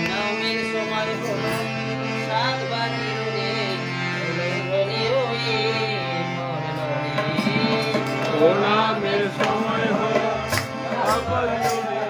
নামের সময় হলো 7 বাজিল রে রনি ওই মরলো রে নামের সময় হলো 7 বাজিল রে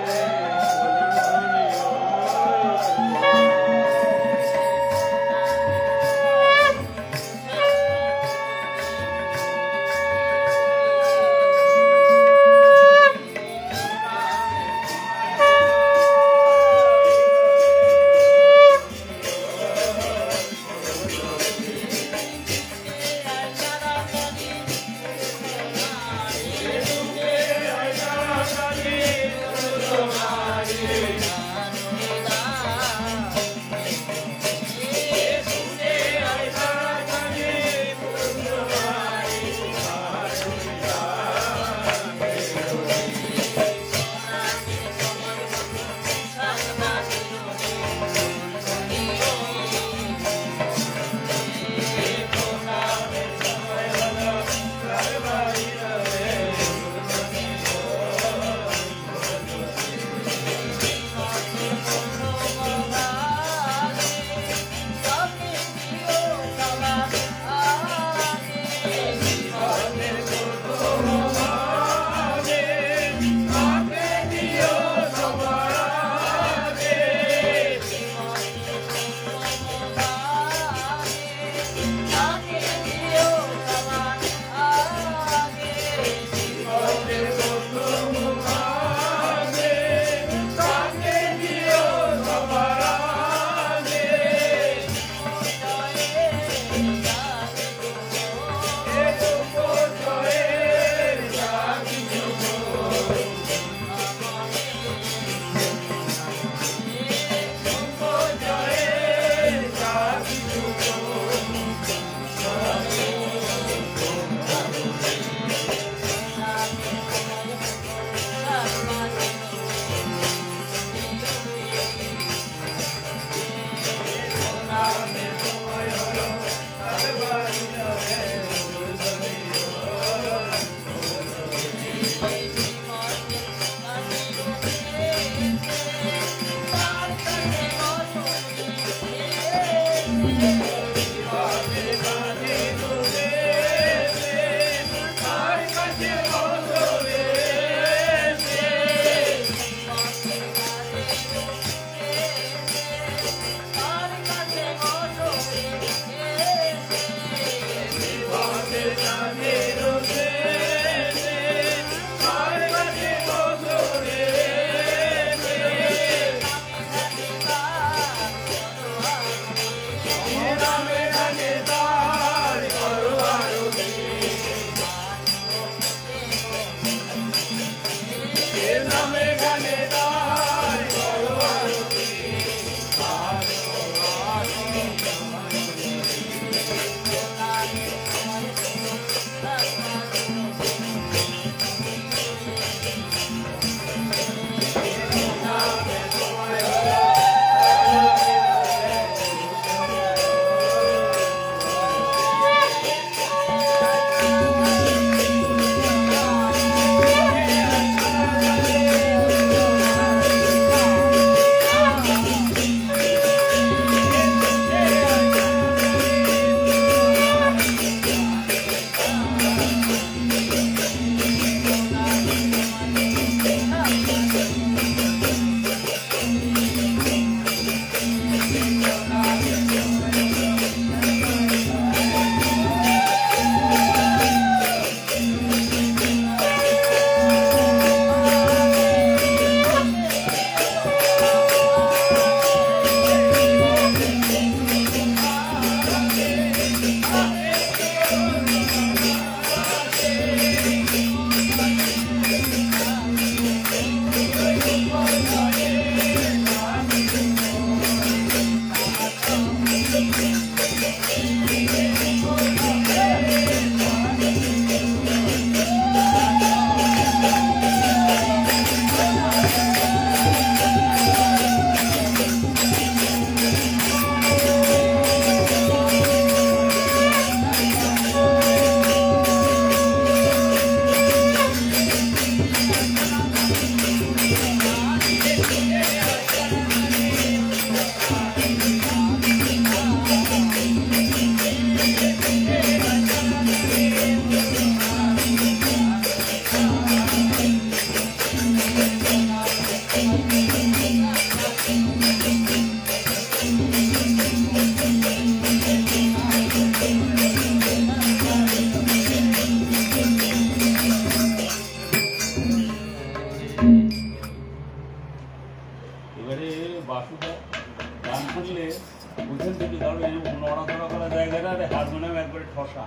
হারমোনিয়াম একবারে ঠসা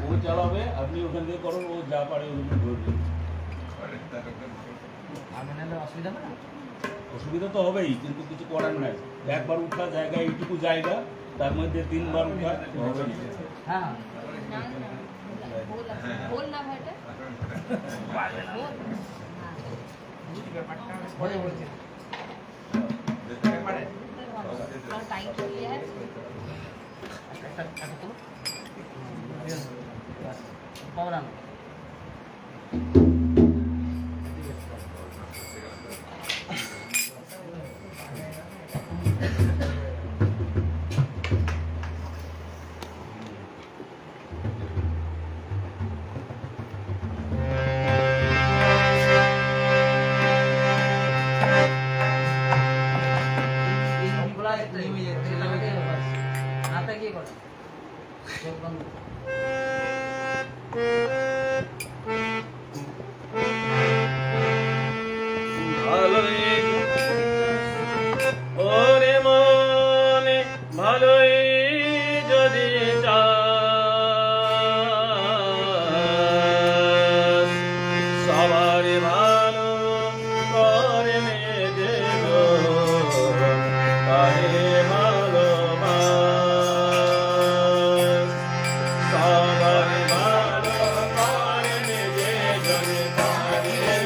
ও চালাবে আপনি ওখান থেকে করুন ও যা পারে ওগুলো ধরবে অসুবিধা তো হবেই কিন্তু কিছু করার নাই একবার উঠা জায়গা এইটুকু জায়গা তার মধ্যে 3 বার উঠা হবে হ্যাঁ बोल ना बेटा পরে বলছি टाइम हो गया है পাওয়া ওরে মনে ভালোই যদি সবার ভালো করে যে তারে ভালোবাস সবার ভালো করে যে তারে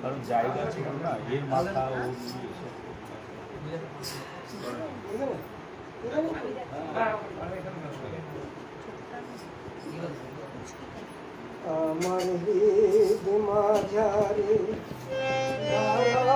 কারণ জায়গা ছিল না এর মাথা ও আমার হৃদ মাঝারে দয়াল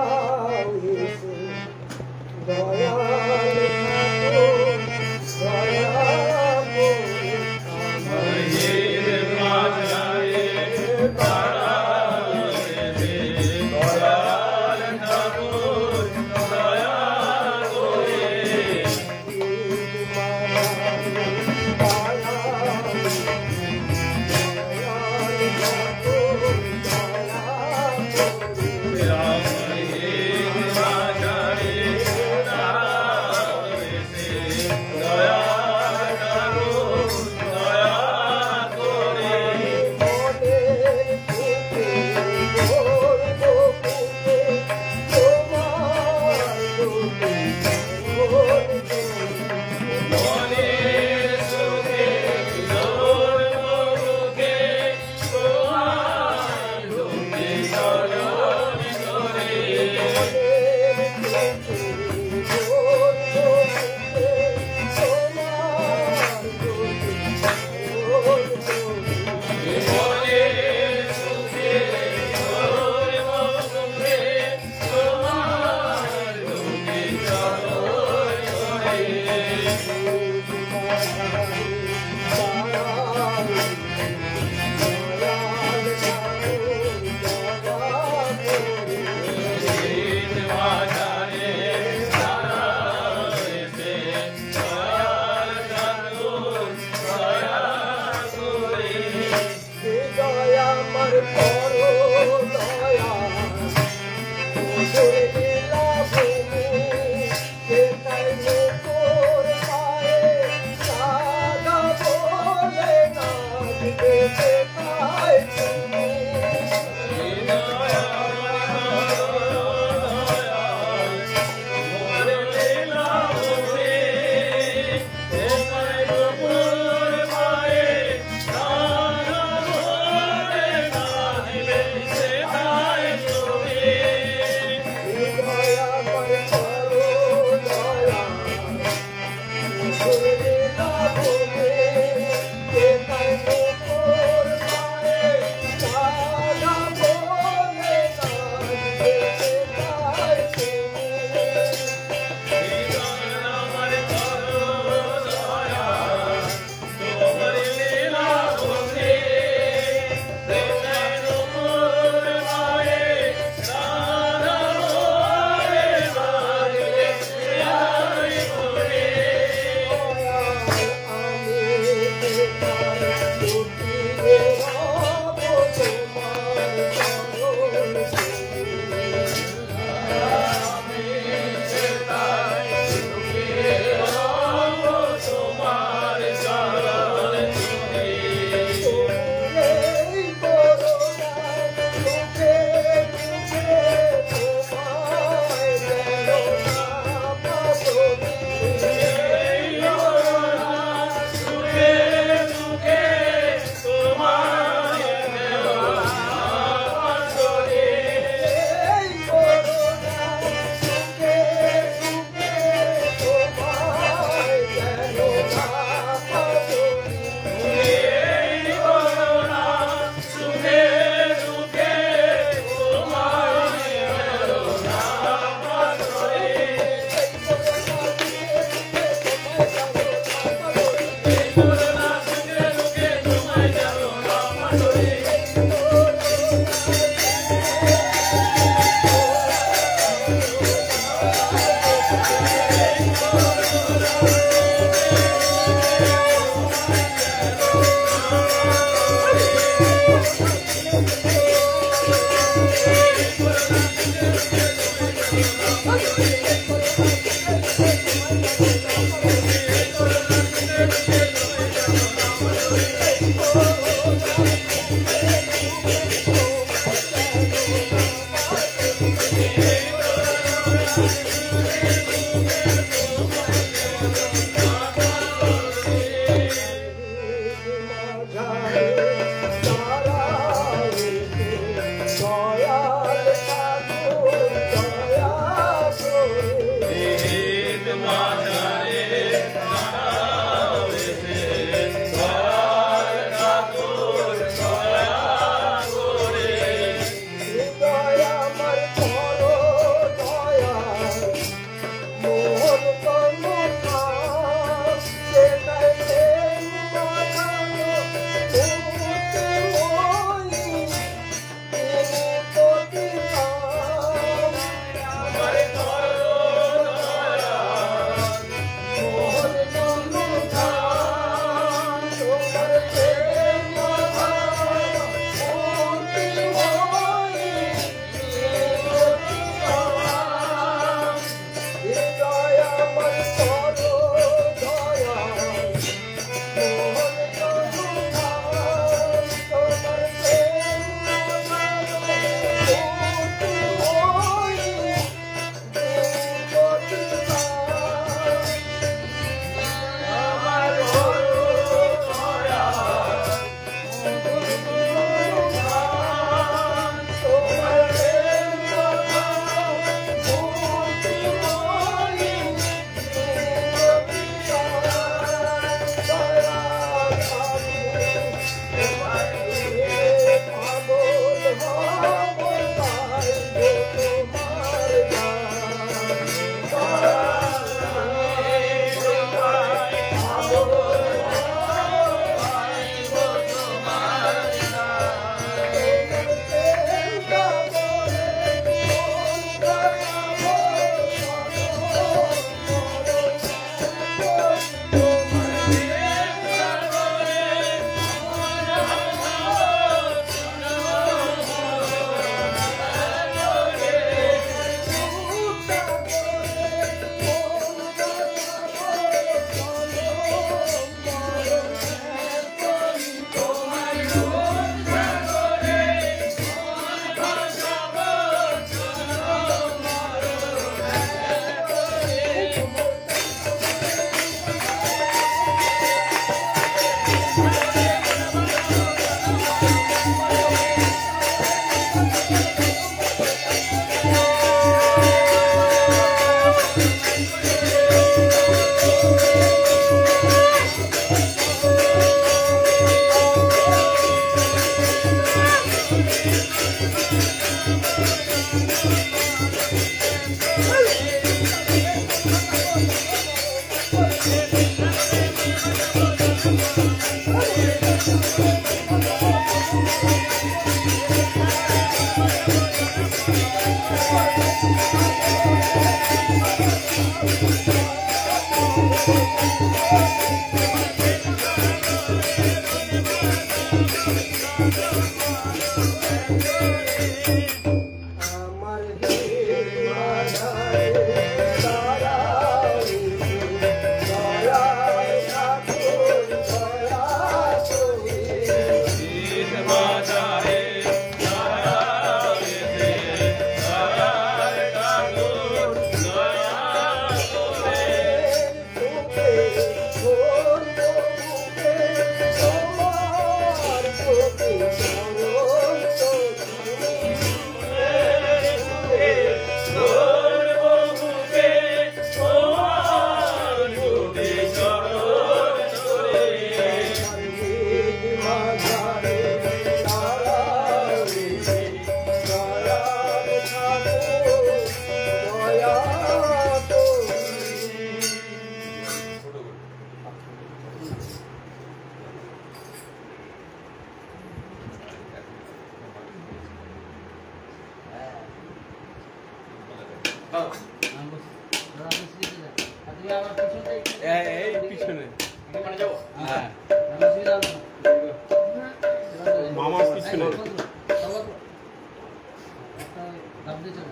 চাপ দিয়ে চলো।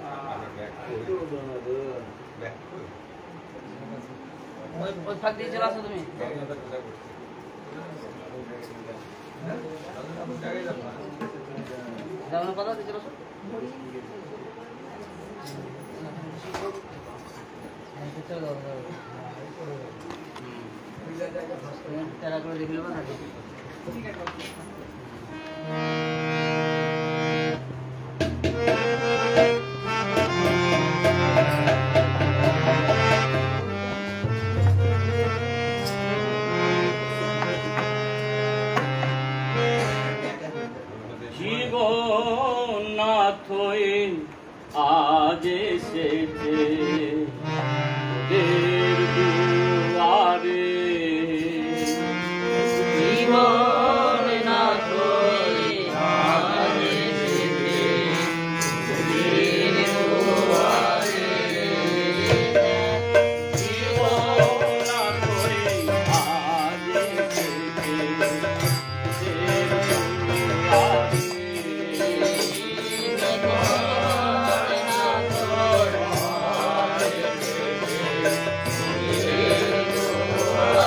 ওই ফাঁক দিয়ে চলে আসো তুমি। যাও না কথা দিয়ে চলে আসো। চলে যাও, যাও। তেরা করে দেখে নেবো না। জীবননাথ আজ এসেছে তোদের দুয়ারে, জীবননাথ আজ এসেছে তোদের দুয়ারে। জীবননাথ আজ এসেছে তোদের দুয়ারে। জীবননাথ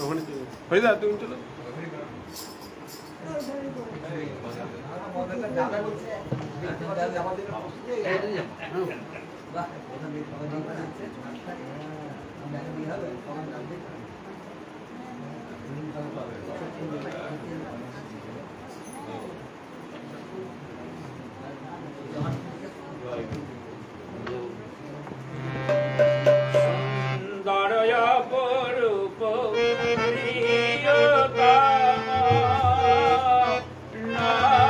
ওখানে হয়ে যা তুমি চলো Namo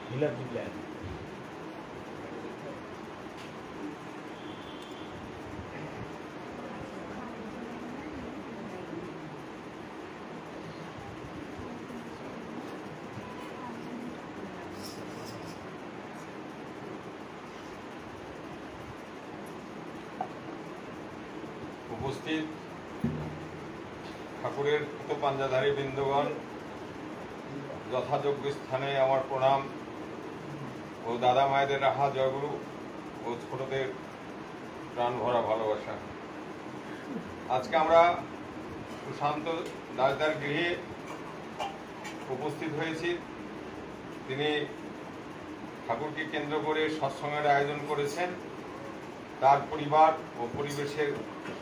হিলার প্ল্যান। উপস্থিত ঠাকুরের কত পাঞ্জাধারী বৃন্দগণ, যথাযোগ্য স্থানে আমার প্রণাম ও দাদা মায়েদের রাহা জয়গুরু ও ছোটদের প্রাণ ভরা ভালোবাসা। আজকে আমরা সুশান্ত দাসদার গৃহে উপস্থিত হয়েছি। তিনি ঠাকুরকে কেন্দ্র করে সৎসঙ্গের আয়োজন করেছেন। তার পরিবার ও পরিবেশের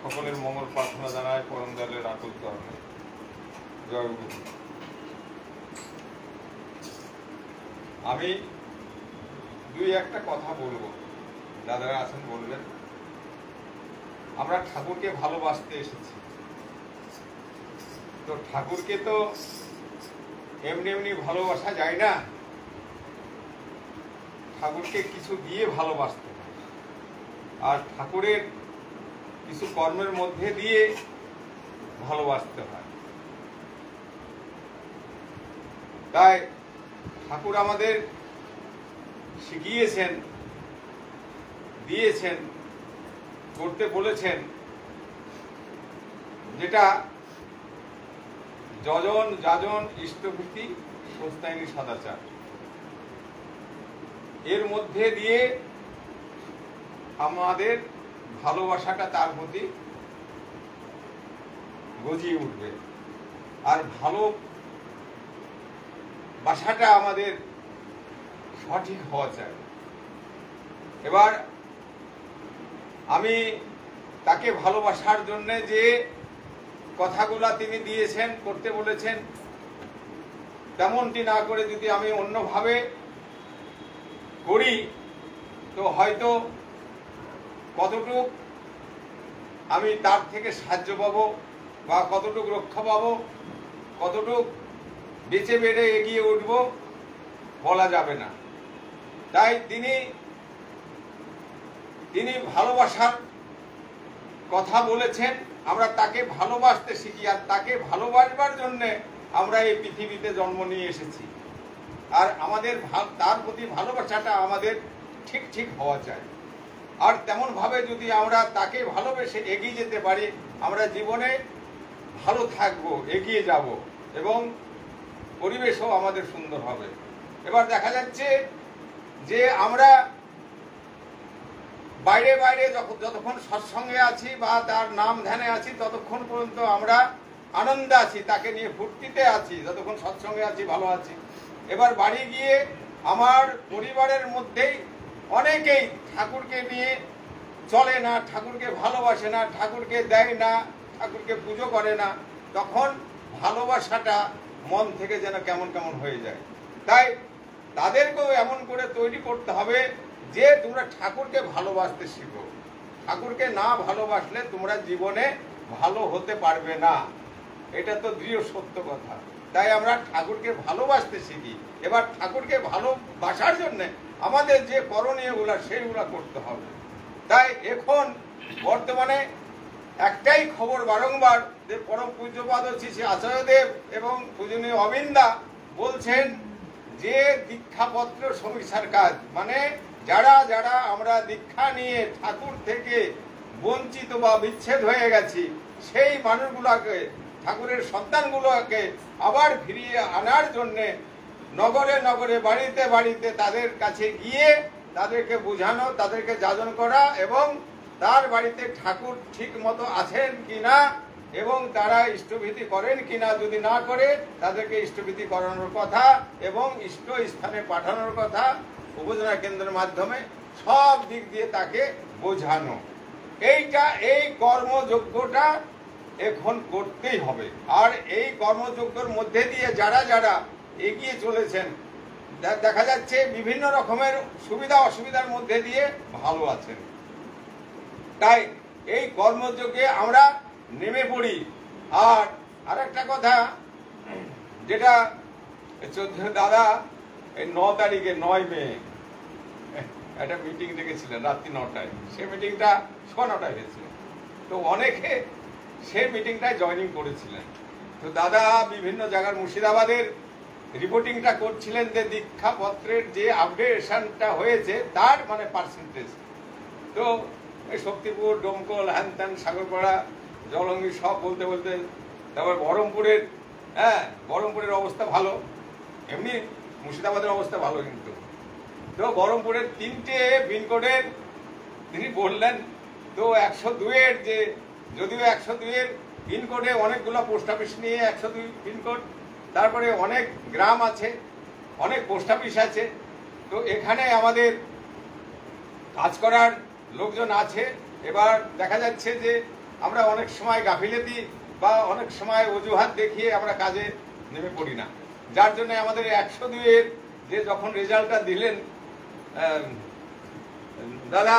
সকলের মঙ্গল প্রার্থনা জানায় পরম দয়ালের আকুল চরণে। জয় গুরু। আমি দুই একটা কথা বলবো, দাদারা আছেন বলবেন। আমরা ঠাকুরকে ভালোবাসতে এসেছি, তো ঠাকুরকে তো এমনি এমনি ভালোবাসা যায় না, ঠাকুরকে কিছু দিয়ে ভালোবাসতে হয়। আর ঠাকুরের কিছু কর্মের মধ্যে দিয়ে ভালোবাসতে হয়। তাই ঠাকুর আমাদের শিখিয়েছেন, দিয়েছেন, করতে বলেছেন, যেটা যজন যাজন ইষ্টভীতি সস্তায়নী সদাচার, এর মধ্যে দিয়ে আমাদের ভালোবাসাটা তার প্রতি গজিয়ে উঠবে। আর ভালোবাসাটা আমাদের সঠিক হওয়া চাই। এবার আমি তাকে ভালোবাসার জন্য যে কথাগুলা তিনি দিয়েছেন, করতে বলেছেন, তেমনটি না করে যদি আমি অন্যভাবে করি, তো হয়তো কতটুকু আমি তার থেকে সাহায্য পাবো বা কতটুকু রক্ষা পাবো, কতটুকু বেঁচে বেড়ে এগিয়ে উঠব বলা যাবে না। তাই তিনি ভালোবাসার কথা বলেছেন। আমরা তাকে ভালোবাসতে শিখি, আর তাকে ভালোবাসবার জন্য আমরা এই পৃথিবীতে জন্ম নিয়ে এসেছি। আর আমাদের তার প্রতি ভালোবাসাটা আমাদের ঠিক ঠিক হওয়া চাই। আর তেমন ভাবে যদি আমরা তাকে ভালোবেসে এগিয়ে যেতে পারি, আমরা জীবনে ভালো থাকবো, এগিয়ে যাব এবং পরিবেশও আমাদের সুন্দর হবে। এবার দেখা যাচ্ছে যে আমরা বাইরে বাইরে যতক্ষণ সৎসঙ্গে আছি বা তার নাম ধ্যানে আছি, ততক্ষণ পর্যন্ত আমরা আনন্দে আছি, তাকে নিয়ে ফুর্তিতে আছি, যতক্ষণ সৎসঙ্গে আছি ভালো আছি। এবার বাড়ি গিয়ে আমার পরিবারের মধ্যেই অনেকেই ঠাকুরকে নিয়ে চলে না, ঠাকুরকে ভালোবাসে না, ঠাকুরকে দেয় না, ঠাকুরকে পুজো করে না, তখন ভালোবাসাটা মন থেকে যেন কেমন কেমন হয়ে যায়। তাই তাদেরকেও এমন করে তৈরি করতে হবে যে তোমরা ঠাকুরকে ভালোবাসতে শিখো। ঠাকুরকে না ভালোবাসলে তোমরা জীবনে ভালো হতে পারবে না, এটা তো দৃঢ় সত্য কথা। তাই আমরা ঠাকুরকে ভালোবাসতে শিখি। এবার ঠাকুরকে ভালোবাসার জন্য আমাদের যে করণীয়গুলো সেইগুলো করতে হবে। তাই এখন বর্তমানে একটাই খবর বারংবার যে পরম পূজ্যপাদ শ্রী আচার্যদেব এবং পূজনীয় অবিন্দা বলছেন যে দীক্ষাপত্র সমীক্ষার কাজ, মানে যারা যারা আমরা দীক্ষা নিয়ে ঠাকুর থেকে বঞ্চিত বা বিচ্ছেদ হয়ে গেছি, সেই মানুষগুলোকে, ঠাকুরের সন্তানগুলোকে আবার ফিরিয়ে আনার জন্যে নগরে নগরে, বাড়িতে বাড়িতে তাদের কাছে গিয়ে তাদেরকে বোঝানো, তাদেরকে যাজন করা এবং তার বাড়িতে ঠাকুর ঠিক মতো আছেন কিনা এবং তারা ইষ্টভীতি করেন কিনা, যদি না করে তাদেরকে ইষ্টভীতি করানোর কথা এবং ইষ্ট স্থানে পাঠানোর কথা উপজেলা কেন্দ্রের মাধ্যমে সব দিক দিয়ে তাকে বোঝানো। এই কর্মযজ্ঞটা এখন করতেই হবে। আর এই কর্মযজ্ঞের মধ্যে দিয়ে যারা যারা এগিয়ে চলেছেন, দেখা যাচ্ছে বিভিন্ন রকমের সুবিধা অসুবিধার মধ্যে দিয়ে ভালো আছেন। তাই এই কর্মযজ্ঞে আমরা নেমে পড়ি। আর একটা কথা যেটা দাদা এই 9 তারিখে 9 মে একটা মিটিং ডেকেছিলেন রাত্রি 9টায়। সেই মিটিংটা 9টায় হয়েছিল। তো অনেকে সেই মিটিংটায় জয়েনিং করেছিলেন। তো দাদা বিভিন্ন জায়গার মুর্শিদাবাদের রিপোর্টিংটা করছিলেন যে দীক্ষাপত্রের যে আপডেশনটা হয়েছে তার মানে পার্সেন্টেজ। তো এই শক্তিপুর, ডোমকল, হ্যানত্যান, সাগরপাড়া, জলঙ্গি সব বলতে বলতে তারপর বহরমপুরের অবস্থা ভালো, এমনি মুর্শিদাবাদের অবস্থা ভালো কিন্তু। তো বহরমপুরের 3টে পিনকোডের তিনি বললেন। তো 102-এর যে যদিও 102-এর পিনকোডে অনেকগুলো পোস্ট অফিস নিয়ে 102 পিনকোড, তারপরে অনেক গ্রাম আছে, অনেক পোস্ট অফিস আছে। তো এখানে আমাদের কাজ করার লোকজন আছে। এবার দেখা যাচ্ছে যে আমরা অনেক সময় গাফিলতি বা অনেক সময় অজুহাত দেখিয়ে আমরা কাজে নেমে পড়ি না, যার জন্য আমাদের 102-এর যে যখন রেজাল্টটা দিলেন দাদা,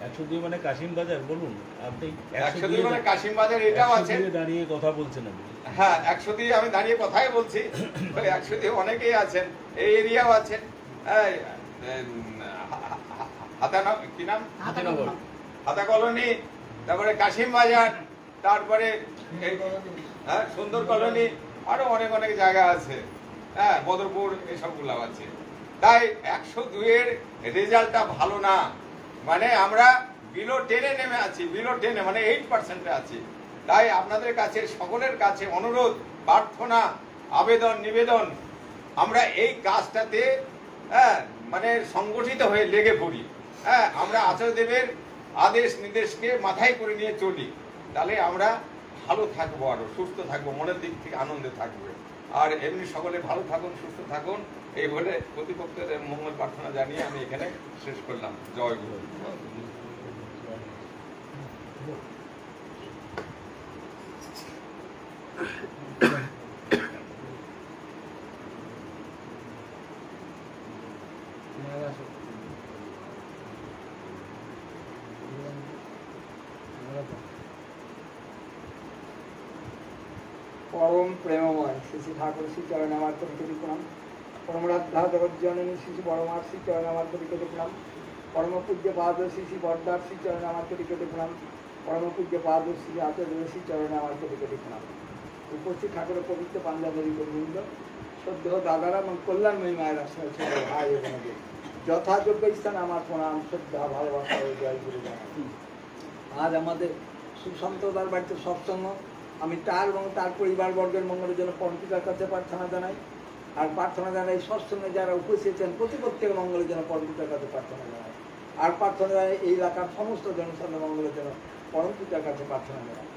102 মানে কাশিম বাজার বলুন আপনি। 102 মানে কাশিম বাজার এটাও আছে। দাঁড়িয়ে কথা বলছেন আপনি? হ্যাঁ, 102 আমি দাঁড়িয়ে কথাই বলছি। 102 অনেকেই আছেন, এই এরিয়াও আছেন। কি নাম? হাতা কলোনি, তারপরে কাশিম বাজার, তারপরে সুন্দর কলোনি, আরো অনেক অনেক জায়গা আছে। হ্যাঁ, বদরপুর, এসবগুলো আছে। তাই 102-এর রেজাল্টটা ভালো না, মানে আমরা বিলো 10-এ নেমে আছি, বিলো 10-এ মানে 8%-এ আছি। তাই আপনাদের কাছে সকলের কাছে অনুরোধ, প্রার্থনা, আবেদন, নিবেদন, আমরা এই কাজটাতে মানে সংগঠিত হয়ে লেগে পড়ি। আমরা আচার্যদেবের আদেশ নির্দেশকে মাথায় করে নিয়ে চলি, তাহলে আমরা ভালো থাকবো, আরো সুস্থ থাকবো, মনের দিক থেকে আনন্দে থাকবে। আর এমনি সকলে ভালো থাকুন, সুস্থ থাকুন, এই বলে প্রতিপক্ষের মঙ্গল প্রার্থনা জানিয়ে আমি এখানে শেষ করলাম। জয় গুরু। পরম প্রেমময় শ্রী শ্রী ঠাকুর শ্রী চরণে আমার কোটি প্রণাম। পরমরাধ্যা জগজ্জননী শ্রী শ্রী পরমার শ্রী চরণে আমার কোটি প্রণাম। পরম পূজ্য পাদ শ্রী শ্রী বরদার শ্রী চরণে আমার কোটি প্রণাম। পরম পূজ্য পাদ শ্রী আচার্য শ্রী চরণে আমার কোটি প্রণাম। উপস্থিত ঠাকুরের পবিত্র পাঞ্জাবের গোবিন্দ, সদ্য দাদারা এবং কল্যাণময়ী মায়ের আশ্রয় ছিল ভাই বোনদের যথাযোগ্য স্থানে আমার প্রণাম, শ্রদ্ধা, ভালোবাসা ও জয় গুরু জানাই। আজ আমাদের সুসন্তদার বাড়িতে সৎসঙ্গ। আমি তার এবং তার পরিবারবর্গের মঙ্গলের জন্য পরমপিতার কাছে প্রার্থনা জানাই। আর প্রার্থনা জানাই সৎসঙ্গে যারা উপস্থিত আছেন প্রত্যেকের মঙ্গলের জন্য পরমপিতার কাছে প্রার্থনা জানাই। আর প্রার্থনা জানাই এই এলাকার সমস্ত জনসাধারণের মঙ্গলের জন্য পরমপিতার কাছে প্রার্থনা জানাই।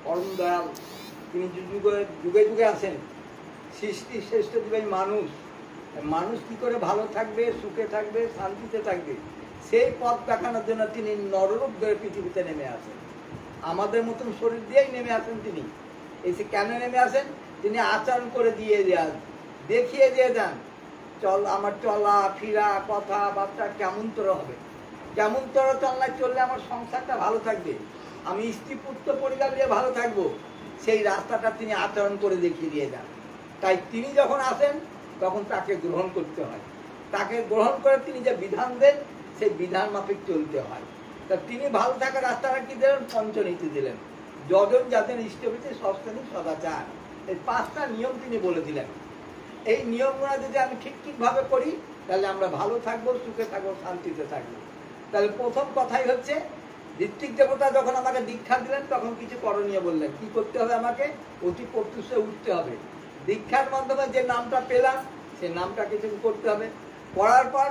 পরম দয়াল তিনি যুগে যুগে আছেন। সৃষ্টি শ্রেষ্ঠ দিবেন মানুষ, মানুষ কি করে ভালো থাকবে, সুখে থাকবে, শান্তিতে থাকবে, সেই পথ দেখানোর জন্য তিনি নররূপ ধরে পৃথিবীতে নেমে আসেন। আমাদের মতন শরীর দিয়েই নেমে আসেন তিনি। এসে কেন নেমে আসেন? তিনি আচরণ করে দিয়ে যান, দেখিয়ে দিয়ে যান আমার চলা ফিরা কথাবার্তা কেমন তোর হবে, কেমন তোর চলনায় চললে আমার সংসারটা ভালো থাকবে, আমি স্ত্রী পুত্র পরিবার নিয়ে ভালো থাকবো, সেই রাস্তাটা তিনি আচরণ করে দেখিয়ে দিয়ে যান। তাই তিনি যখন আসেন তখন তাকে গ্রহণ করতে হয়। তাকে গ্রহণ করে তিনি যে বিধান দেন সেই বিধান মাফিক চলতে হয়। তা তিনি ভালো থাকার রাস্তাটা কি দিলেন? পঞ্চনীতি দিলেন। যজন যাদের ইষ্টভীতি সস্তানি সদাচার, এই 5টা নিয়ম তিনি বলে দিলেন। এই নিয়মগুলো যদি আমি ঠিকভাবে করি তাহলে আমরা ভালো থাকবো, সুখে থাকবো, শান্তিতে থাকবো। তাহলে প্রথম কথাই হচ্ছে ঋত্বিক দেবতা যখন আমাকে দীক্ষা দিলেন তখন কিছু করণীয় বললেন। কি করতে হবে? আমাকে অতি প্রত্যুষে উঠতে হবে। দীক্ষার মাধ্যমে যে নামটা পেলাম সেই নামটা কিছু করতে হবে। করার পর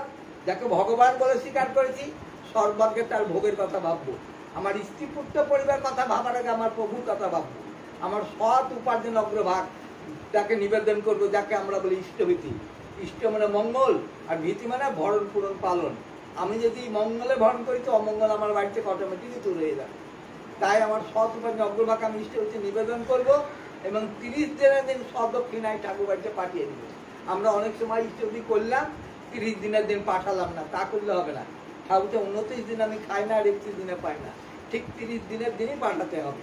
যাকে ভগবান বলে স্বীকার করেছি সর্বাগ্রে তার ভোগের কথা ভাববো। আমার স্ত্রী পুত্র পরিবার কথা ভাবার আগে আমার প্রভুর কথা ভাববো। আমার সৎ উপার্জন অগ্রভাগ তাকে নিবেদন করবো, যাকে আমরা বলি ইষ্টভীতি। ইষ্ট মানে মঙ্গল, আর ভীতি মানে ভরণ পূরণ পালন। আমি যদি মঙ্গলে ভরণ করি তো অমঙ্গল আমার বাড়িতে অটোমেটিকই দূর হয়ে যাবে। তাই আমার সৎ উপার্জন অগ্রভাগ আমি ইষ্টভীতি নিবেদন করব এবং 30 দিনের দিন সদক্ষিণায় ঠাকুর বাড়িতে পাঠিয়ে দিব। আমরা অনেক সময় ইষ্টভীতি করলাম, 30 দিনের দিন পাঠালাম না, তা করলে হবে না। ঠাকুরকে 29 দিন আমি খাই না, আর 31 দিনে পাই না, ঠিক 30 দিনের দিনই পাঠাতে হবে।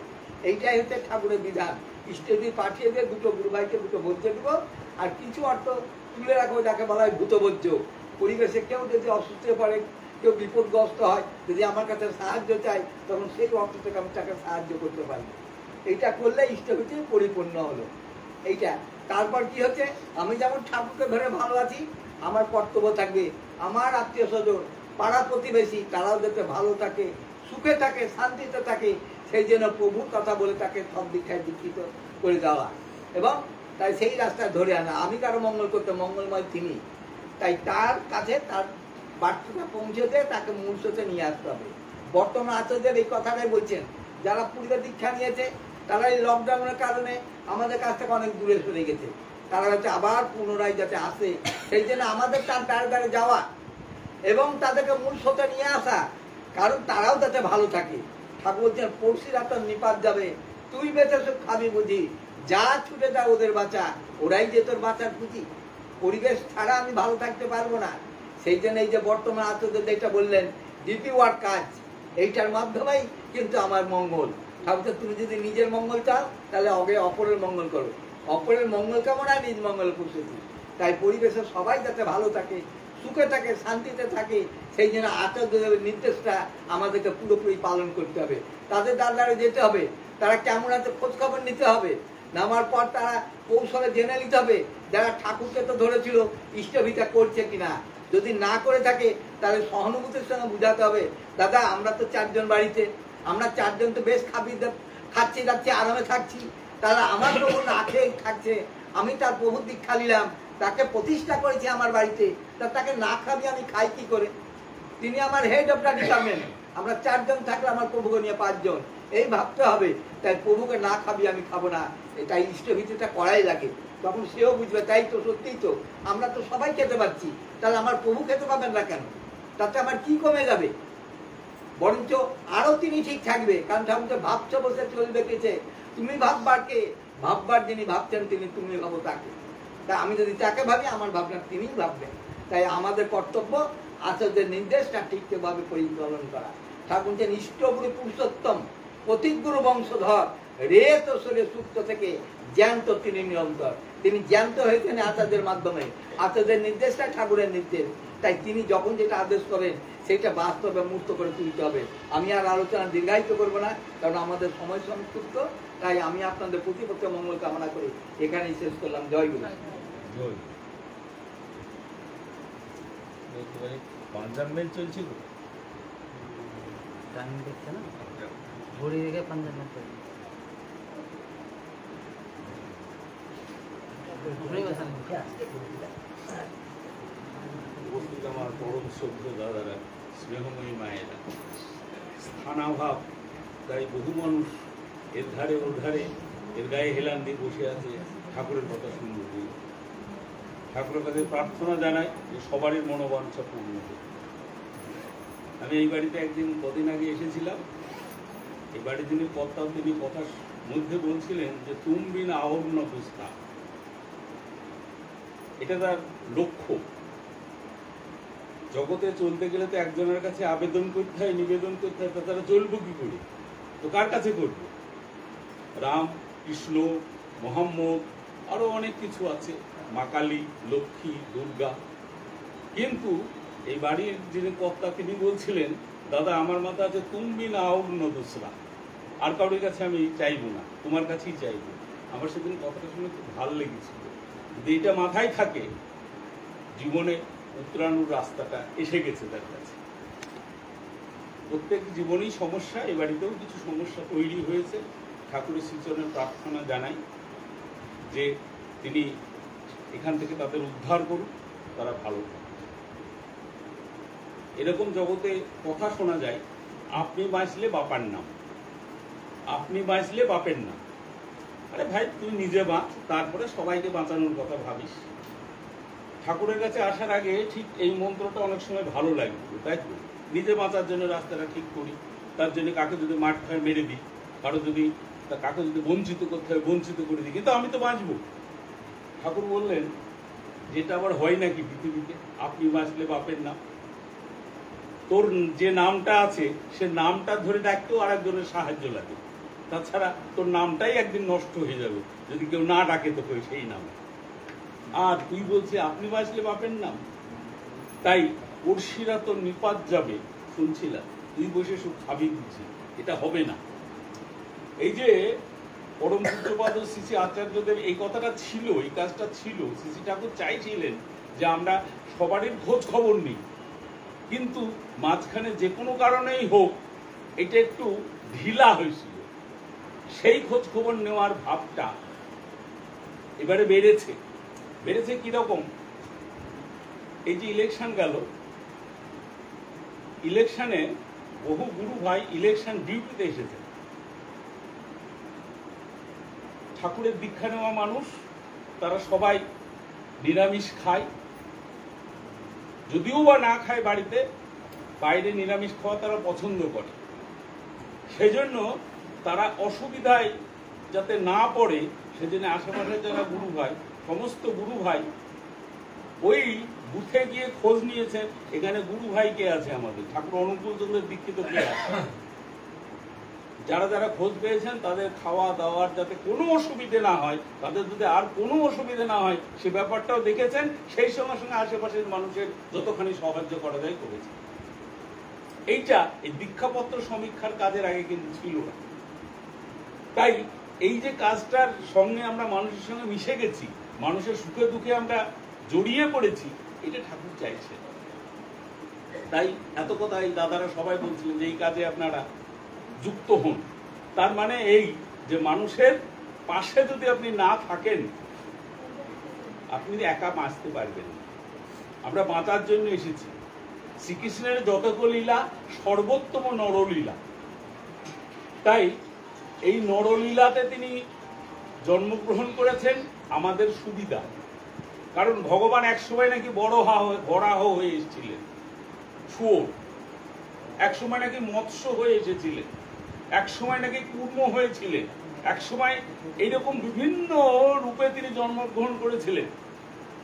এইটাই হচ্ছে ঠাকুরের বিধান। ইষ্টভীতি পাঠিয়ে দিয়ে 2 গুরু ভাইকে 2 বলতে দিব, আর কিছু অর্থ তুলে রাখবো, যাকে বলা হয় ভূতবজ্র। পরিবেশে কেউ যদি অসুস্থ পড়ে, কেউ বিপদগ্রস্ত হয়, যদি আমার কাছে সাহায্য চাই, তখন সেই অর্থ থেকে আমি তাকে সাহায্য করতে পারি। এইটা করলে ইষ্টভীতি পরিপূর্ণ হলো। এইটা তারপর কি হচ্ছে, আমি যেমন ঠাকুরকে ধরে ভালো আছি, আমার কর্তব্য থাকবে আমার আত্মীয় স্বজন, পাড়া প্রতিবেশী, তারাও যাতে ভালো থাকে, সুখে থাকে, শান্তিতে থাকে, সেই জন্য প্রভুর কথা বলে তাকে সব দীক্ষায় দীক্ষিত করে দেওয়া, এবং তাই সেই রাস্তায় ধরে আনা। আমি কারো মঙ্গল করতে, মঙ্গলময় তিনি। তাই তার কাছে তার বার্তাটা পৌঁছে দিয়ে তাকে মূল স্রোতে নিয়ে আসতে হবে। বর্তমান আচার্যের এই কথাটাই বলছেন, যারা পূর্বে দীক্ষা নিয়েছে তারা এই লকডাউনের কারণে আমাদের কাছ থেকে অনেক দূরে সরে গেছে, তারা হচ্ছে আবার পুনরায় যাতে আসে, সেই জন্য আমাদের তার দ্বারে দ্বারে যাওয়া এবং তাদেরকে মূল স্রোতে নিয়ে আসা, কারণ তারাও যাতে ভালো থাকে। ঠাকুর বলছেন, পড়শিরা তো নিপাত যাবে, তুই বেঁচে সুখ খাবি বুঝি, যা ছুটে যা ওদের বাঁচা, ওরাই যে তোর বাঁচার পুঁজি। পরিবেশ ছাড়া আমি ভালো থাকতে পারবো না। সেই জন্য এই যে বর্তমান আচার্য যেটা বললেন, ডিপি ওয়ার্ক কাজ, এইটার মাধ্যমেই কিন্তু আমার মঙ্গল। ঠাকুর, তুমি যদি নিজের মঙ্গল চাও, তাহলে আগে অপরের মঙ্গল করো। অপরের মঙ্গল কামনা নিজ মঙ্গল প্রস্তুতি। তাই পরিবেশে সবাই যাতে ভালো থাকে, সুখে থাকে, শান্তিতে থাকে, সেই জন্য আচার্যদের নির্দেশটা আমাদেরকে পুরোপুরি পালন করতে হবে। তাদের দ্বারে যেতে হবে, তারা কেমন আছে খোঁজ খবর নিতে হবে। নামার পর তারা কৌশলে জেনে নিতে হবে, যারা ঠাকুরকে তো ধরেছিল ইষ্টভিতা করছে কিনা। যদি না করে থাকে, তাহলে সহানুভূতির সঙ্গে বুঝাতে হবে, দাদা আমরা তো 4 জন বাড়িতে, আমরা 4 জন তো বেশ খাচ্ছি যাচ্ছি, আরামে থাকছি, তারা আমার প্রভু না খেয়ে থাকছে, আমি তার প্রভু দীক্ষা নিলাম, তাকে প্রতিষ্ঠা করেছি আমার বাড়িতে, তাকে না খাবি আমি খাই কি করে? তিনি আমার হেড অফ দ্য ডিপার্টমেন্ট, আমরা 4 জন থাকলে আমার প্রভুকে নিয়ে 5 জন, এই ভাবতে হবে। তাই প্রভুকে না খাবি আমি খাবো না, তাই ইষ্টভীতিটা করাই লাগে। তখন সেও বুঝবে, তাই তো, সত্যিই তো, আমরা তো সবাই খেতে পাচ্ছি, তাহলে আমার প্রভু খেতে পাবেন না কেন? তাতে আমার কি কমে যাবে? বরঞ্চ আরো তিনি ঠিক থাকবে, কারণ ঠাকুরকে ভাবছ বসে চলবে কেছে, তুমি ভাববার কে? ভাববার যিনি ভাবছেন তিনি, তুমি ভাবো তাকে। তাই আমি যদি তাকে ভাবি, আমার ভাবনা তিনিই ভাববেন। তাই আমাদের কর্তব্য আচার্যের নির্দেশটা ঠিকভাবে পরিচালন করা। ঠাকুর যে ইষ্টগুরু পুরুষোত্তম, প্রতিগুরু বংশধর, রে তো শরীর সুপ্ত থেকে জ্ঞান্ত তিনি নিরন্তর। তিনি জ্ঞান্ত হয়েছেন আচার্যের মাধ্যমে। আচার্যের নির্দেশটা ঠাকুরের নির্দেশ। তাই তিনি যখন যেটা আদেশ করেন, সেটা বাস্তবে মূর্ত করে তুলতে হবে। আমি আর আলোচনা দীর্ঘায়িত করবো না, কারণ আমাদের সময় সংক্ষিপ্ত। তাই আমি আপনাদের প্রতিপক্ষ মঙ্গল কামনা করি এখানেই শেষ করলাম। জয় গুরু। পাঞ্জাব মেল চলছিল, টাইম দেখছে না, ঘড়ি দেখে পাঞ্জাব মেল চলছে। উপস্থিত আমার পরম শ্রদ্ধ দাদারা, স্নেহময়ী মায়েরা, স্থানাভাব, তাই বহু মানুষ এর ধারে ওর ধারে এর গায়ে হেলান দিয়ে বসে আছে ঠাকুরের কথা শুনবো। ঠাকুরের কাছে প্রার্থনা জানাই যে সবারই মনোবাঞ্ছা পূর্ণ হোক। আমি এই বাড়িতে একদিন কদিন আগে এসেছিলাম। এই বাড়ির যিনি কর্তা, তিনি কথার মধ্যে বলছিলেন যে তুম বিন আওর ন দুস্থা, এটা তার লক্ষ্য। জগতে চলতে গেলে তো একজনের কাছে আবেদন করতে হয়, নিবেদন করতে হয়, তারা চলবো কি করে? তো কার কাছে করবো? রাম, কৃষ্ণ, মোহাম্মদ, আরো অনেক কিছু আছে, মা কালী, লক্ষ্মী, দুর্গা। কিন্তু এই বাড়ির যিনি কর্তা তিনি বলছিলেন, দাদা আমার মাথা আছে তুমি না অন্য দোসরা, আর কারোর কাছে আমি চাইবো না, তোমার কাছেই চাইবো। আমার সেদিন কথাটা শুনে খুব ভালো লেগেছিল। যদি এটা মাথায় থাকে, জীবনে উত্তরানোর রাস্তাটা এসে গেছে তার কাছে। প্রত্যেক জীবনেই সমস্যা, এ বাড়িতেও কিছু সমস্যা তৈরি হয়েছে। ঠাকুরের শ্রীচরণের প্রার্থনা জানাই যে তিনি এখান থেকে তাদের উদ্ধার করুন, তারা ভালো থাকে। এরকম জগতে কথা শোনা যায়, আপনি বাঁচলে বাপার নাম, আপনি বাঁচলে বাপের নাম। আরে ভাই, তুই নিজে বাঁচ, তারপরে সবাইকে বাঁচানোর কথা ভাবিস। ঠাকুরের কাছে আসার আগে ঠিক এই মন্ত্রটা অনেক সময় ভালো লাগবে, তাই তো? নিজে বাঁচার জন্য রাস্তাটা ঠিক করি, তার জন্য কাকে যদি মাঠ খায় মেরে দিই, কাকে যদি বঞ্চিত করতে হয় বঞ্চিত করে দিই, কিন্তু আমি তো বাঁচবো। ঠাকুর বললেন, যেটা আবার হয় নাকি পৃথিবীতে, আপনি বাঁচলে বাপের নাম। তোর যে নামটা আছে সে নামটা ধরে ডাকতেও আর একজনের সাহায্য লাগে, তাছাড়া তোর নামটাই একদিন নষ্ট হয়ে যাবে যদি কেউ না ডাকে তোকে সেই নামে। আর তুই বলছি আপনি বাঁচলে বাপের নাম। তাই পড়শিরা তো নিপাত যাবে শুনছিলাম, তুই বসে সব খাবি বুঝছি, এটা হবে না। এই যে পরম পূজ্যপাদ শ্রী শ্রী আচার্যদেব এই কথাটা ছিল, এই কাজটা ছিল, শ্রী শ্রী ঠাকুর চাইছিলেন যে আমরা সবারই খোঁজ খবর নিই, কিন্তু মাঝখানে যে কোনো কারণেই হোক এটা একটু ঢিলা হয়েছিল। সেই খোঁজ খবর নেওয়ার ভাবটা এবারে বেড়েছে। বেড়েছে কিরকম? এই যে ইলেকশন গেল, ইলেকশনে বহু গুরু ভাই ইলেকশন ডিউটিতে এসেছে। ঠাকুরের দীক্ষা নেওয়া মানুষ, তারা সবাই নিরামিষ খায়, যদিও বা না খায় বাড়িতে, বাইরে নিরামিষ খাওয়া তারা পছন্দ করে। সেজন্য তারা অসুবিধায় যাতে না পড়ে সেজন্য আশেপাশে যারা গুরু ভাই, সমস্ত গুরু ভাই ওই বুথে গিয়ে খোঁজ নিয়েছেন এখানে গুরু ভাই কে আছে, আমাদের ঠাকুর অনুকূল চন্দ্রের দীক্ষিত কে আছে। যারা যারা খোঁজ পেয়েছেন তাদের খাওয়া দাওয়ার যাতে কোনো অসুবিধে না হয়, তাদের যদি আর কোনো অসুবিধে না হয় সে ব্যাপারটাও দেখেছেন। সেই সঙ্গে সঙ্গে আশেপাশের মানুষের যতখানি সাহায্য করা যায় করেছে। এইটা এই দীক্ষাপত্র সমীক্ষার কাজের আগে কিন্তু ছিল না। তাই এই যে কাজটার সঙ্গে আমরা মানুষের সঙ্গে মিশে গেছি, মানুষের সুখে দুঃখে আমরা জড়িয়ে পড়েছি, এটা ঠাকুর চাইছে। তাই এত কথা এই দাদারা সবাই বলছিলেন যে এই কাজে আপনারা যুক্ত হন। তার মানে এই যে মানুষের পাশে যদি আপনি না থাকেন আপনি একা বাঁচতে পারবেন না। আমরা বাঁচার জন্য এসেছি। শ্রীকৃষ্ণের যতক লীলা সর্বোত্তম নরলীলা। তাই এই নরলীলাতে তিনি জন্মগ্রহণ করেছেন আমাদের সুবিধা। কারণ ভগবান একসময় নাকি বরাহ হয়ে এসেছিলেন, শুয়োর, একসময় নাকি মৎস্য হয়ে এসেছিলেন, একসময় নাকি কূর্ম হয়েছিলেন, একসময় এইরকম বিভিন্ন রূপে তিনি জন্মগ্রহণ করেছিলেন।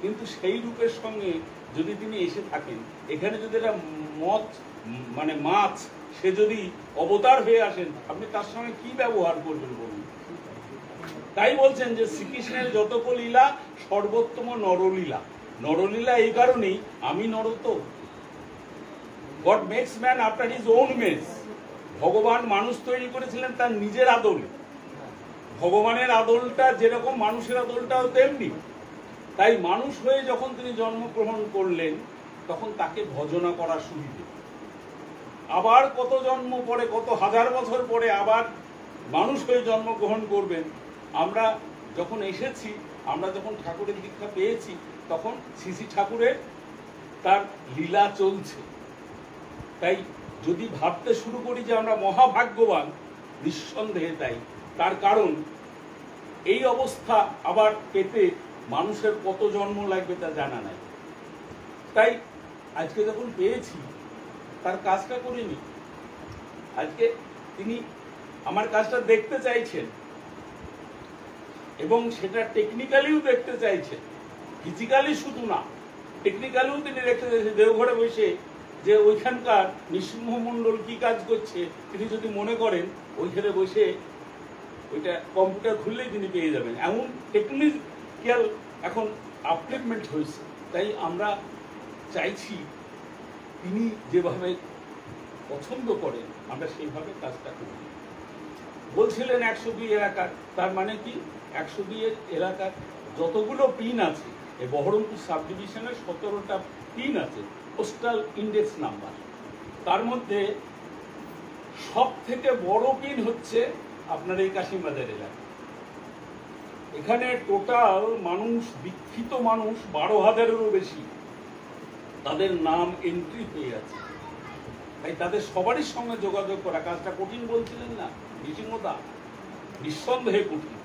কিন্তু সেই রূপের সঙ্গে যদি তিনি এসে থাকেন, এখানে যদি একটা মাছ সে যদি অবতার হয়ে আসেন, আপনি তার সঙ্গে কি ব্যবহার করবেন বলুন? তাই বলছেন যে শ্রীকৃষ্ণের যতক লীলা সর্বোত্তম নরলীলা। নরলীলা এই কারণেই, আমি নরত, God makes man after his own image. ভগবান মানুষ তৈরি করেছিলেন তার নিজের আদলে। ভগবানের আদলটা যেরকম মানুষের আদলটাও তেমনি। তাই মানুষ হয়ে যখন তিনি জন্মগ্রহণ করলেন তখন তাকে ভজনা করা সুবিধে। আবার কত জন্ম পরে, কত হাজার বছর পরে আবার মানুষ হয়ে জন্মগ্রহণ করবেন। আমরা যখন এসেছি, আমরা যখন ঠাকুরের দীক্ষা পেয়েছি, তখন শ্রী শ্রী ঠাকুরের তার লীলা চলছে। তাই যদি ভাবতে শুরু করি যে আমরা মহাভাগ্যবান, নিঃসন্দেহে তাই। তার কারণ এই অবস্থা আবার পেতে মানুষের কত জন্ম লাগবে তা জানা নাই। তাই আজকে যখন পেয়েছি তার কাজটা করিনি। আজকে তিনি আমার কাজটা দেখতে চাইছেন এবং সেটা টেকনিক্যালিও দেখতে চাইছেন, ফিজিক্যালি শুধু না, টেকনিক্যালিও তিনি দেখতে চাইছেন। দেওঘরে বসে যে ওইখানকার নৃসিংহমণ্ডল কি কাজ করছে তিনি যদি মনে করেন, ওইখানে বসে ওইটা কম্পিউটার খুললেই তিনি পেয়ে যাবেন। এমন টেকনিক্যাল এখন আপডেটমেন্ট হয়েছে। তাই আমরা চাইছি তিনি যেভাবে পছন্দ করেন আমরা সেইভাবে কাজটা করি। বলছিলেন 102 এলাকার, তার মানে কি 102 এলাকার যতগুলো পিন আছে, এই বহরমপুর সাব ডিভিশনের 17টা পিন আছে, পোস্টাল ইন্ডেক্স নাম্বার। তার মধ্যে সব থেকে বড় পিন হচ্ছে আপনার এই কাশিমবাজার এলাকা। এখানে টোটাল মানুষ, দীক্ষিত মানুষ 12,000-এরও বেশি, তাদের নাম এন্ট্রি হয়ে আছে। তাই তাদের সবারই সঙ্গে যোগাযোগ করা কাজটা কঠিন বলছিলেন না নৃসিংহদা? নিঃসন্দেহে কঠিন,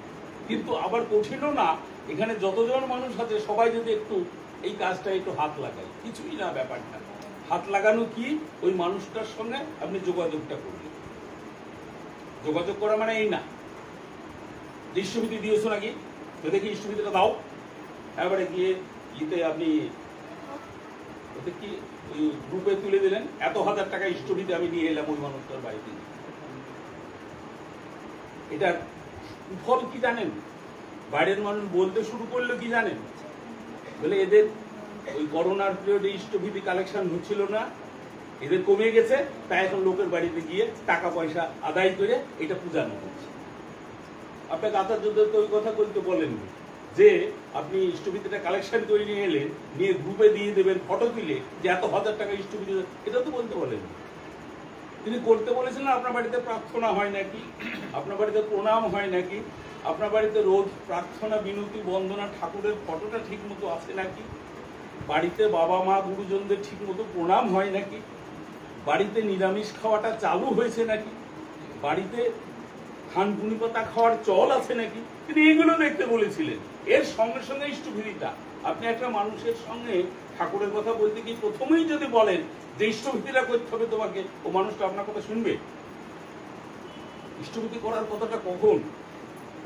কিন্তু আবার কঠিনও না। এখানে যতজন মানুষ আছে সবাই যদি একটু এই কাজটা একটু হাত লাগায়, কিছুই না ব্যাপারটা। হাত লাগানো কি, ওই মানুষটার সঙ্গে আপনি যোগাযোগটা করবেন। যোগাযোগ করা মানে এই না ইষ্টভীতি দিয়েছো নাকি, তো দেখি ইষ্টভীতিটা দাও, এবারে গিয়ে ইতে আপনি ওতে কি ওই গ্রুপে তুলে দিলেন, এত হাজার টাকা ইষ্টভীতি আমি নিয়ে এলাম ওই মানুষটার বাড়িতে। এটার ফল কি জানেন? বাইরের মানুষ বলতে শুরু করলো কি জানেন? বলে এদের ওই করোনার পিরিয়ডে ইষ্টভীতি কালেকশন হচ্ছিল না, এদের কমে গেছে, তাই এখন লোকের বাড়িতে গিয়ে টাকা পয়সা আদায় করে এটা পূজানো হচ্ছে। আপনাকে আচার্যদের তো ওই কথা বলতে বলেননি যে আপনি ইষ্টভীতিটা কালেকশন করে নিয়ে এলেন, নিয়ে গ্রুপে দিয়ে দেবেন ফটো তুলে যে এত হাজার টাকা ইষ্টভীতি, এটা তো বলতে বলেননি। তিনি করতে বলেছিলেন আপনার বাড়িতে প্রার্থনা হয় নাকি, আপনার বাড়িতে প্রণাম হয় নাকি, আপনার বাড়িতে রোজ প্রার্থনা বিনতি বন্দনা ঠাকুরের ফটোটা ঠিক মতো আছে নাকি, বাড়িতে বাবা মা গুরুজনদের ঠিক মতো প্রণাম হয় নাকি, বাড়িতে নিরামিষ খাওয়াটা চালু হয়েছে নাকি, বাড়িতে খানকুনি পাতা খাওয়ার চল আছে নাকি, তিনি এগুলো দেখতে বলেছিলেন। এর সঙ্গে সঙ্গে ইষ্টভীতিটা, আপনি একটা মানুষের সঙ্গে ঠাকুরের কথা বলতে গিয়ে প্রথমেই যদি বলেন যে ইষ্টভীতিটা করতে হবে তোমাকে, ও মানুষটা আপনার কথা শুনবে? ইষ্টভীতি করার কথাটা কখন,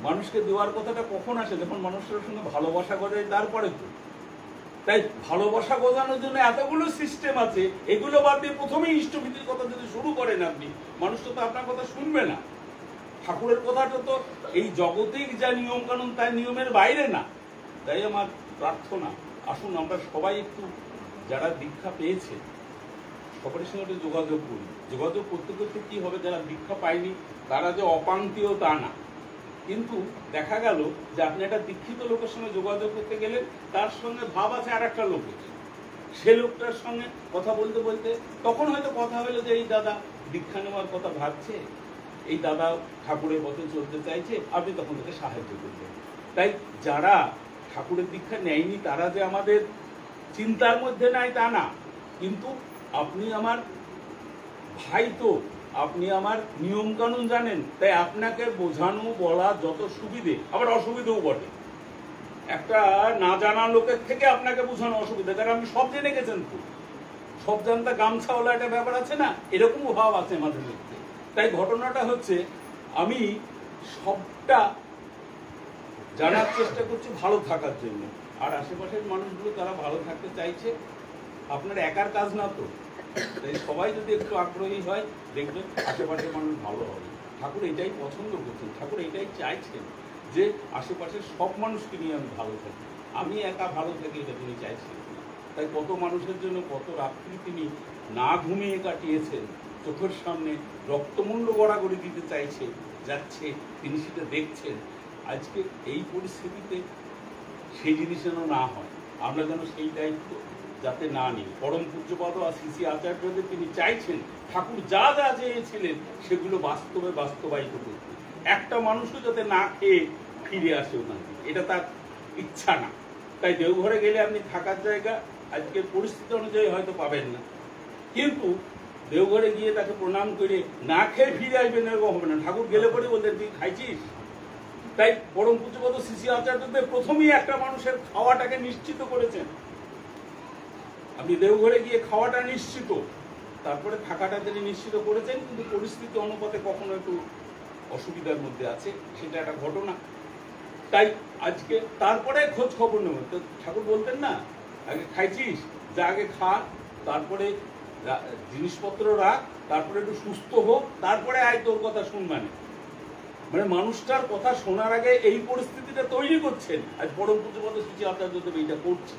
মানুষকে দেওয়ার কথাটা কখন আসে? যখন মানুষের সঙ্গে ভালোবাসা গজায় তারপরে তো। তাই ভালোবাসা গজানোর জন্য এতগুলো সিস্টেম আছে, এগুলো বাদ দিয়ে প্রথমেই ইষ্টভীতির কথা যদি শুরু করেন আপনি, মানুষটা তো আপনার কথা শুনবে না। ঠাকুরের কথাটা তো এই জগতের যা নিয়ম কানুন তার নিয়মের বাইরে না। তাই আমার প্রার্থনা, আসুন আমরা সবাই একটু যারা দীক্ষা পেয়েছে সকলের সঙ্গে একটু যোগাযোগ করি। যোগাযোগ করতে করতে কি হবে, যারা দীক্ষা পায়নি তারা যে অপান্তীয় তা না, কিন্তু দেখা গেল যে আপনি একটা দীক্ষিত লোকের সঙ্গে যোগাযোগ করতে গেলেন, তার সঙ্গে ভাব আছে আর একটা লোকের, সে লোকটার সঙ্গে কথা বলতে বলতে তখন হয়তো কথা হলো যে এই দাদা দীক্ষা নেওয়ার কথা ভাবছে, এই দাদা ঠাকুরের পথে চলতে চাইছে, আপনি তখন তাকে সাহায্য করবেন। তাই যারা ঠাকুরের দীক্ষা নেয়নি তারা যে আমাদের চিন্তার মধ্যে নাই তা না, কিন্তু আপনি আমার ভাই তো, আপনি আমার নিয়ম কানুন জানেন, তাই আপনাকে বোঝানো বলা যত সুবিধে আবার অসুবিধেও বটে। একটা না জানা লোকের থেকে আপনাকে বোঝানো অসুবিধা, কারণ আপনি সব জেনে গেছেন তো, সব জানতা গামছাওয়ালা একটা ব্যাপার আছে না, এরকমও ভাব আছে আমাদের মধ্যে। তাই ঘটনাটা হচ্ছে আমি সবটা জানার চেষ্টা করছি ভালো থাকার জন্য, আর আশেপাশের মানুষগুলো তারা ভালো থাকতে চাইছে, আপনার একার কাজ না তো। তাই সবাই যদি একটু আগ্রহী হয় দেখবেন আশেপাশের মানুষ ভালো হবে। ঠাকুর এটাই পছন্দ করছেন, ঠাকুর এটাই চাইছেন যে আশেপাশের সব মানুষকে নিয়ে আমি ভালো থাকি, আমি একা ভালো থাকি, এটা তিনি চাইছেন। তাই কত মানুষের জন্য কত রাত্রি তিনি না ঘুমিয়ে কাটিয়েছেন, চোখের সামনে রক্তমূল্য গড়াগড়ি দিতে চাইছে যাচ্ছে, তিনি সেটা দেখছেন। আজকে এই পরিস্থিতিতে সেই জিনিস যেন না হয়, আমরা যেন সেই দায়িত্ব যাতে না নিই। পরম পূজ্যপাদ আর শ্রী আচার্যদের তিনি চাইছেন ঠাকুর যা যা চেয়েছিলেন সেগুলো বাস্তবে বাস্তবায়িত করতে, একটা মানুষও যাতে না খেয়ে ফিরে আসে ওখান থেকে, এটা তার ইচ্ছা না। তাই দেওঘরে গেলে আপনি থাকার জায়গা আজকের পরিস্থিতি অনুযায়ী হয়তো পাবেন না, কিন্তু দেওঘরে গিয়ে তাকে প্রণাম করে না খেয়ে ফিরে আসবেন এরকম হবে না। ঠাকুর গেলে পরে বলতেন তুই খাইছিস। তাই পরম পূজ্যপাদ শ্রী আচার্যদের প্রথমেই একটা মানুষের খাওয়াটাকে নিশ্চিত করেছেন, আপনি দেওঘরে গিয়ে খাওয়াটা নিশ্চিত, তারপরে থাকাটা তিনি নিশ্চিত করেছেন, কিন্তু পরিস্থিতি অনুপাতে কখনো একটু অসুবিধার মধ্যে আছে, সেটা একটা ঘটনা। তাই আজকে তারপরে খোঁজ খবর নেব। তো ঠাকুর বলতেন না, আগে খাইছিস, যা আগে খা, তারপরে জিনিসপত্র রাখ, তারপরে একটু সুস্থ হোক, তারপরে আয় তোর কথা শুনবানে। মানে মানুষটার কথা শোনার আগে এই পরিস্থিতিটা তৈরি করছেন, আজ পরম পূজ্যপাদ শ্রী আচার্যদেব এইটা করছে।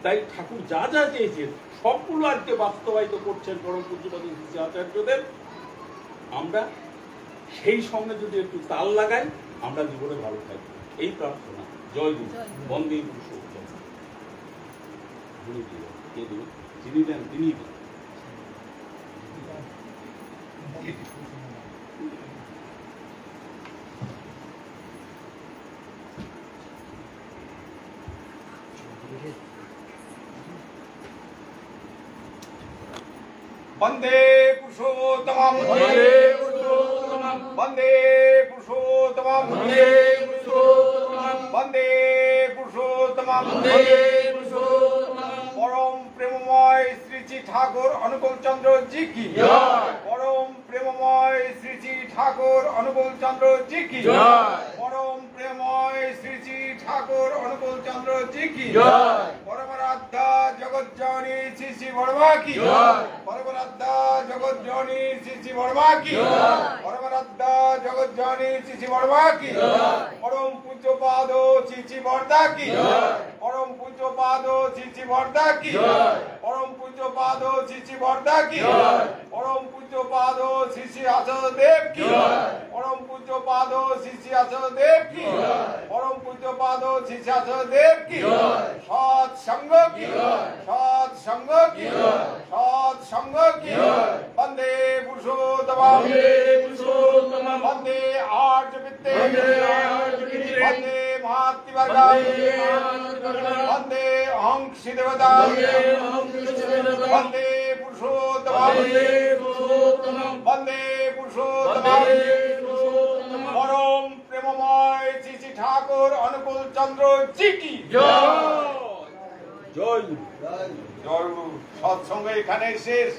তাই ঠাকুর যা যা চেয়েছেন সবগুলো আজকে বাস্তবায়িত করছেন পরম পূজ্যপাদ শ্রী আচার্যদেব। আমরা সেই সঙ্গে যদি একটু তাল লাগাই, আমরা জীবনে ভালো থাকবো, এই প্রার্থনা। জয় গুরু, বন্দে পুরুষোত্তম। কে দেবেন? যিনি দেন তিনি দেন। বন্দে পুরুষোত্তমম, বন্দে পুরুষোত্তমম, বন্দে পুরুষোত্তমম, বন্দে পুরুষোত্তমম, বন্দে পুরুষোত্তমম। বন্দে পুরুষোত্তমম। পরম প্রেমময় শ্রী ঠাকুর অনুকূল চন্দ্র জি কি জয়। পরম প্রেমময় শ্রী ঠাকুর অনুকূল চন্দ্র জি কি জয়। পরম প্রেমময় শ্রী ঠাকুর অনুকূল চন্দ্র জি কি জয়। পরমারাধ্যা জগজ্জননী শ্রী শ্রী বর্মা কি জয়। পরমারাধ্যা জগজ্জননী শ্রী শ্রী বর্মা কি জয়। পরমারাধ্যা জগজ্জননী শ্রী শ্রী বর্মা কি জয়। পরম পূজ্যপাদ শ্রী শ্রী বর্দা কি জয়। পরম পূজ্য পাদ শ্রী বর্দা কি পরম পূজ্য পাদ শ্রী বর্দা কি পরম পূজ্য পাদ শ্রী আচার্যদেব কি পরম পূজ্য পাদ শ্রী আচার্যদেব কি পরম পূজ্য পাদ শ্রী আচার্যদেব কি সৎ সঙ্গ কি সৎ সঙ্গ কি সৎ সঙ্গ কি বন্দে পুরুষোত্তম বন্দে আর্য বিদ্যে বন্দে মহাত্মা বন্দে অহংসি দেবতা বন্দে পুরুষোত্তম বন্দে পুরুষোত্তম পরম প্রেমময় শ্রী ঠাকুর অনুকূল চন্দ্র জি কি জয় গুরু। জয় গুরু। সৎসঙ্গ এখানে শেষ।